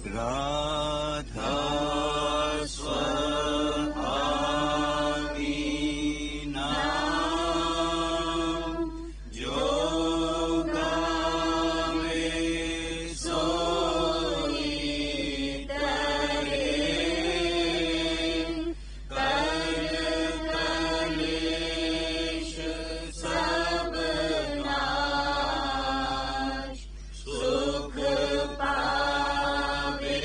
राधा स्वामी नाम जो गावे सोई तरे कर कलेश सब नाश सुख पावे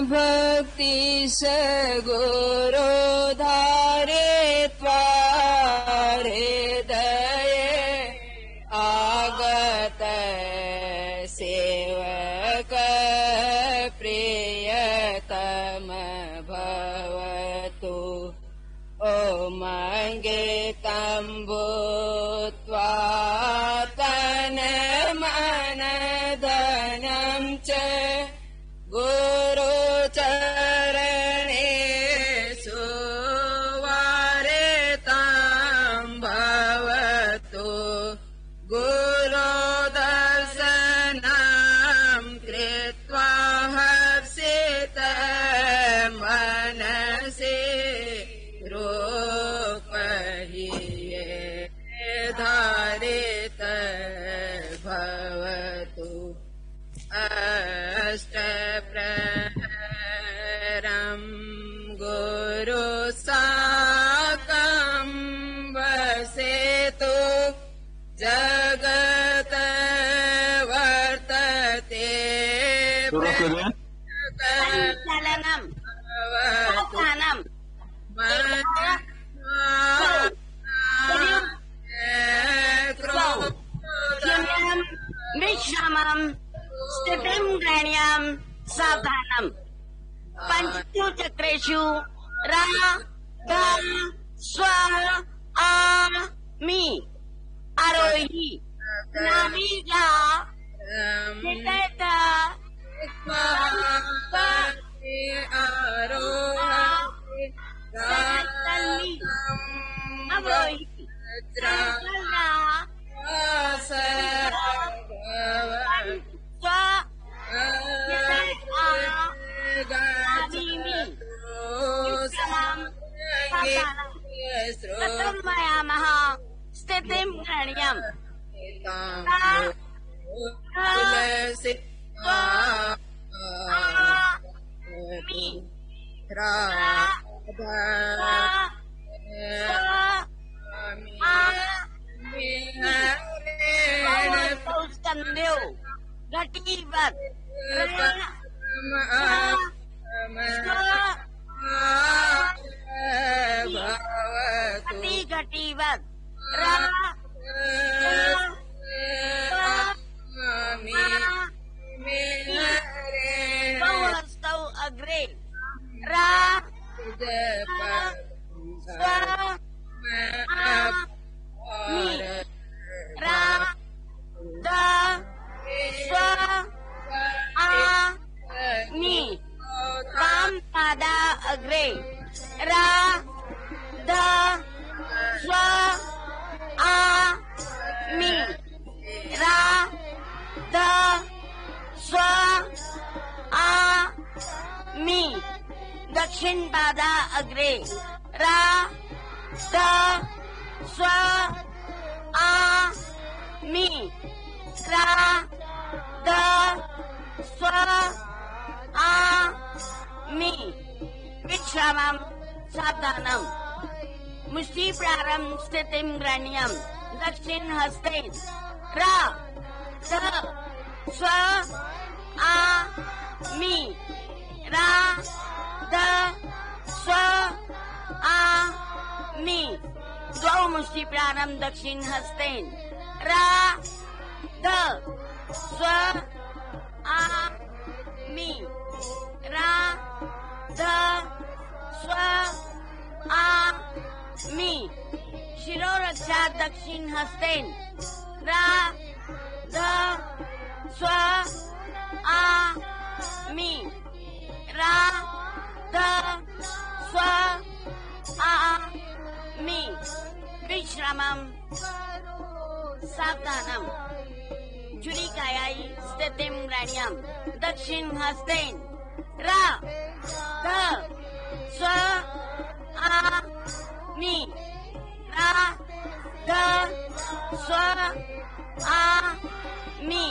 भक्ति गुरु धारे त्वारे दये आगत सेवक प्रियतम भवतु ओ मंगे तम्बुत्वा तन मन धनं च गुरु चरणेषु वारितं भवतु गुरु दर्शनं कृत्वा हर्षितं मनसि रूपहिये धारित भवतु अष्टप्रहरं गुरु साकं वसेतु जगत वर्तते चलनम साधनम विश्रामं स्थितिं गृह्णामि सावधानम् पंचसु चक्रेषु रा धा स्व आ मी आरोही नाभिजा नितता आरोही अवरोही तत्रमयामः स्थितिं गृह्णामि घटीवत घटीवत बहुहस्तौ अग्रे रा रा द स्व आ मी वाम पादा अग्रे रा द स्व आ मी रा द स्व आ मी दक्षिण पादा अग्रे रा द स्व आ मी रा द स्व आ मी विश्रामं सावधानम् मुष्टि प्रारं स्थितिं गृह्णामि दक्षिण हस्तेन रा द स्व आ मी रा द स्व आ मी द्वौ मुष्टि प्रारं दक्षिण हस्तेन रा द स्व आ मी रा द स्व आ मी शिरोरक्षा दक्षिण हस्तेन रा द स्व आ मी रा द स्व आ मी विश्रामं सावधानम् जुलिकायाई स्थितिं गृह्णामि दक्षिण हस्तेन रा द स्व आ मी रा द स्व आ मी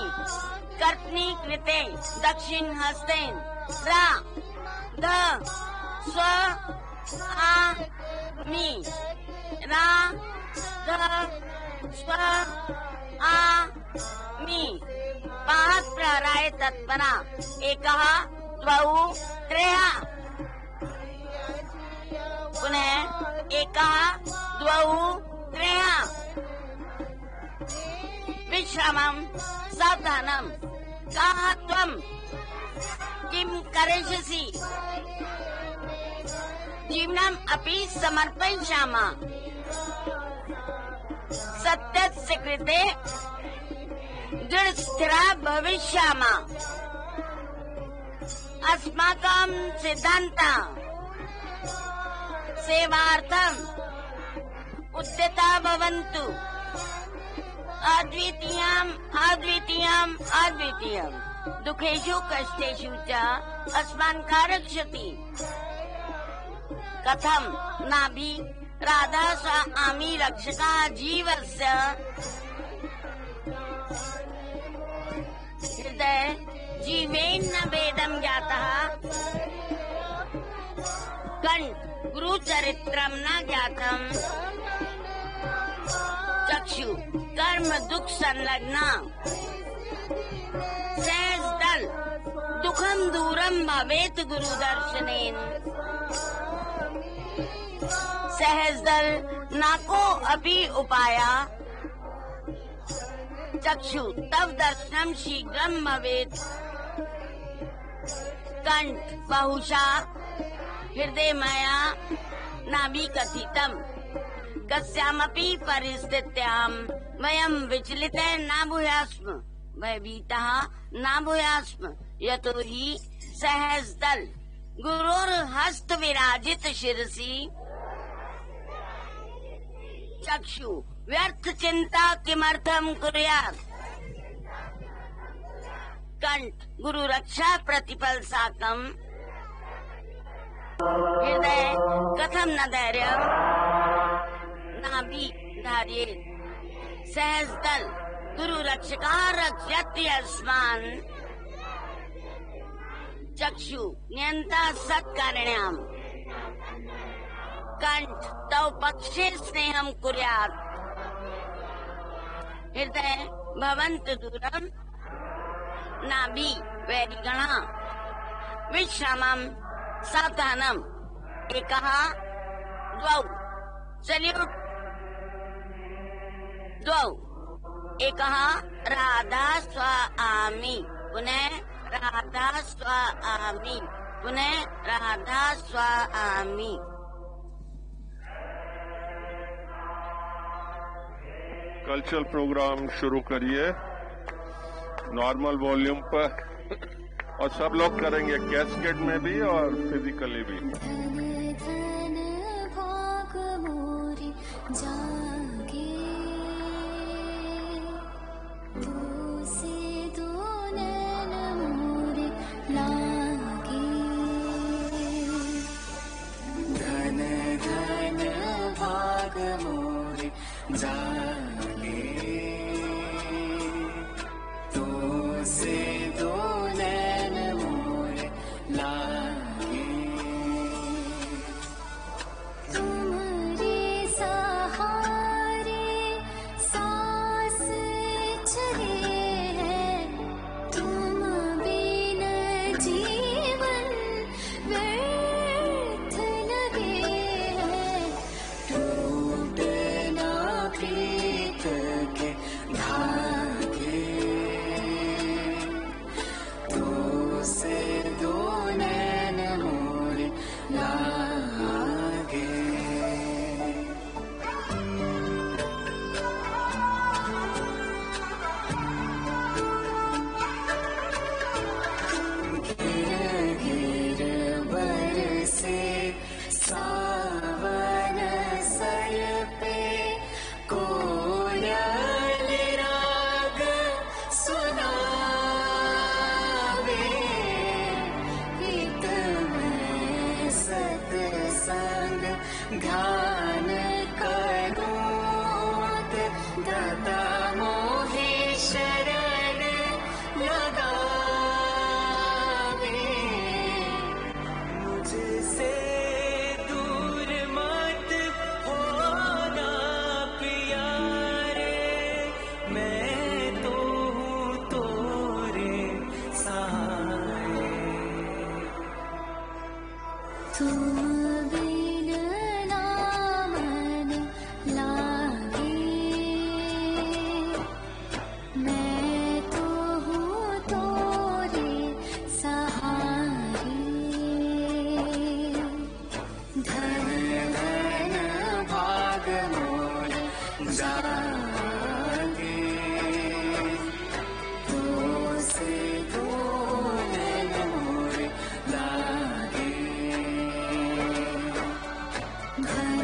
कर्तनी कृते दक्षिण हस्तेन रा द स्व आ मी रा द स्व आ मी पाहत प्रहराय तत्परा एकः द्वौ त्रयः पुनः एकः द्वौ त्रयः विश्रामं सावधानं कः त्वं किं करिष्यसि जीवनम् अपि समर्पयिष्यामः सत्यस्य कृते दृढस्थिरा भविष्यामः अस्माकं सिद्धान्तः सेवार्थम् उद्यता भवन्तु अद्वितीयम् अद्वितीयम् अद्वितीयम् दुखेषु कष्टेषु च अस्मान् रक्षति कथं नाभि राधा स्वामी रक्षका जीवस्य हृदय जीवेन भेदं जातः कंठ गुरुचरित्रं न ज्ञातम् चक्षु कर्म दुख संलग्न सहस्दल दुखम दूरम भवेत गुरु दर्शनेन सहस्दल नाको अपि उपाया चक्षु तव दर्शनम शीघ्रम भवेत कंठ बहुशा हृदय मया नाभि कथितम कस्यामपि परिस्थित्यां वयं विचलितः न भूयास्म भयभीतः न भूयास्म यतो हि सहस्दल गुरोर्हस्त विराजित शिरसि चक्षु व्यर्थ चिंता किमर्थं कुर्यात् कंठ गुरु रक्षा प्रतिपल साकम् हृदय कथं न धैर्यम् नाभि धारयेत् सहस्दल गुरु रक्षका रक्षति अस्मान् चक्षु नियंता सत्कारिण्याम् कंठ तव पक्षे स्नेहं कुर्यात् हृदय भवन्तु दूरम् नाभि वैरिगणः विश्रामं सावधानम् एकः द्वौ सल्यूट द्वौ एकः राधा स्वामी पुनः राधा स्वामी पुनः राधा स्वामी कल्चरल प्रोग्राम शुरू करिए नॉर्मल वॉल्यूम पर और सब लोग करेंगे कैस्केट में भी और फिजिकली भी। धन धन भाग मोरे जागे तो से दो नैन मोरे लागे तुम्हारे सहारे सांस चले हैं तुम बिन जीवन व्यर्थ लगे हैं टूटना प्रीत के जागे तो से दो नैन मोरे लागे घन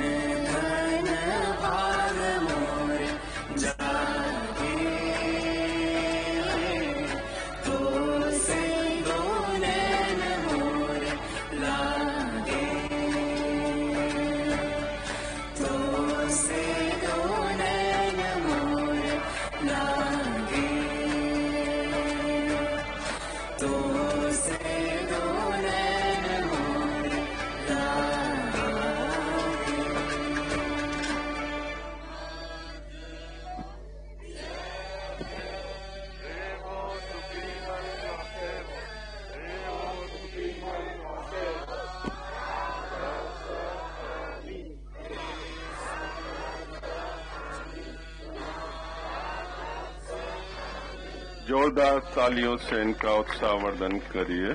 घन भाग मोरे जागे तो से दो नैन मोरे लागे तो से दो नैन मोरे लागे तो से दो नैन मोरे लागे जोरदार तालियों से इनका उत्साहवर्धन करिए।